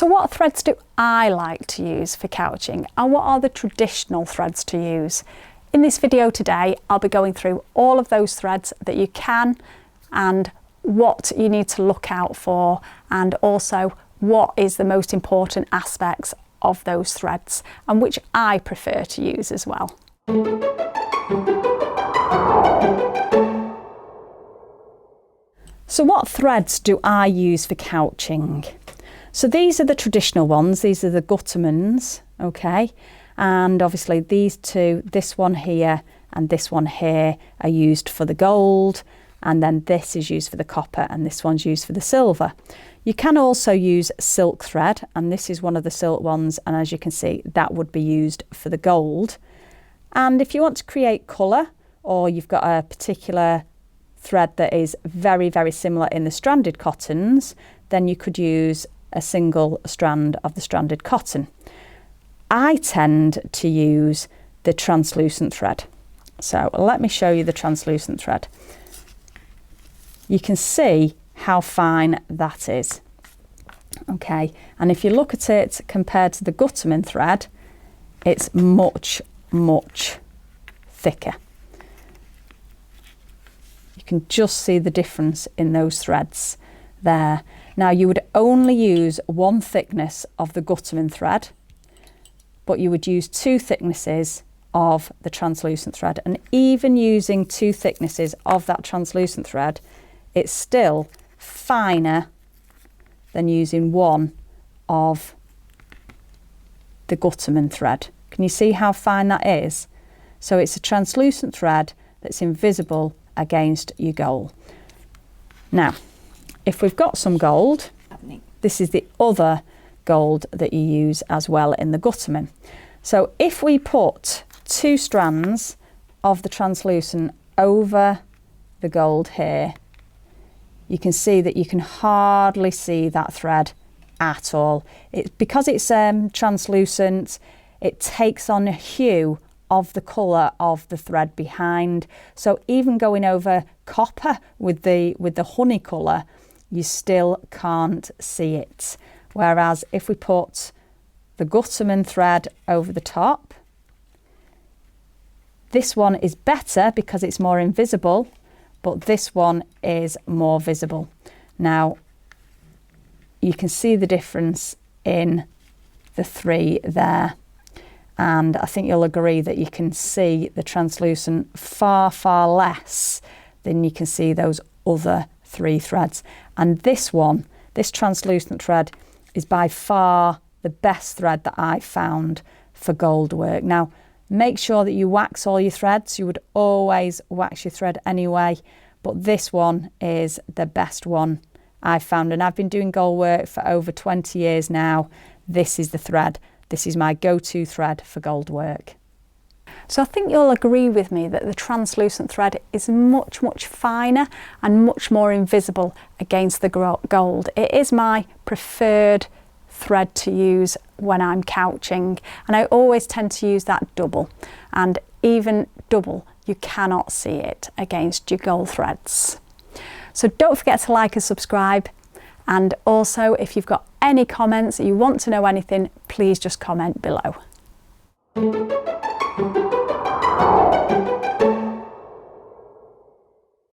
So what threads do I like to use for couching, and what are the traditional threads to use? In this video today, I'll be going through all of those threads that you can and what you need to look out for, and also what is the most important aspects of those threads and which I prefer to use as well. So what threads do I use for couching? So these are the traditional ones, these are the Guttermans, okay? And obviously these two, this one here and this one here are used for the gold, and then this is used for the copper and this one's used for the silver. You can also use silk thread, and this is one of the silk ones, and as you can see that would be used for the gold. And if you want to create colour, or you've got a particular thread that is very, very similar in the stranded cottons, then you could use a single strand of the stranded cotton. I tend to use the translucent thread. So let me show you the translucent thread. You can see how fine that is. Okay, and if you look at it compared to the Gutterman thread, it's much, much thicker. You can just see the difference in those threads there. Now you would only use one thickness of the Gutterman thread, but you would use two thicknesses of the translucent thread, and even using two thicknesses of that translucent thread, it's still finer than using one of the Gutterman thread. Can you see how fine that is? So it's a translucent thread that's invisible against your gold. Now, if we've got some gold, this is the other gold that you use as well in the Gutterman. So if we put two strands of the translucent over the gold here, you can see that you can hardly see that thread at all. Because it's translucent, it takes on a hue of the colour of the thread behind. So even going over copper with the honey colour, you still can't see it. Whereas if we put the Gutterman thread over the top, this one is better because it's more invisible, but this one is more visible. Now, you can see the difference in the three there. And I think you'll agree that you can see the translucent far, far less than you can see those other three threads. And this one, this translucent thread, is by far the best thread that I've found for gold work. Now, make sure that you wax all your threads. You would always wax your thread anyway, but this one is the best one I've found, and I've been doing gold work for over 20 years now. This is the thread. This is my go-to thread for gold work. So I think you'll agree with me that the translucent thread is much, much finer and much more invisible against the gold. It is my preferred thread to use when I'm couching, and I always tend to use that double, and even double you cannot see it against your gold threads. So don't forget to like and subscribe, and also if you've got any comments, you want to know anything, please just comment below.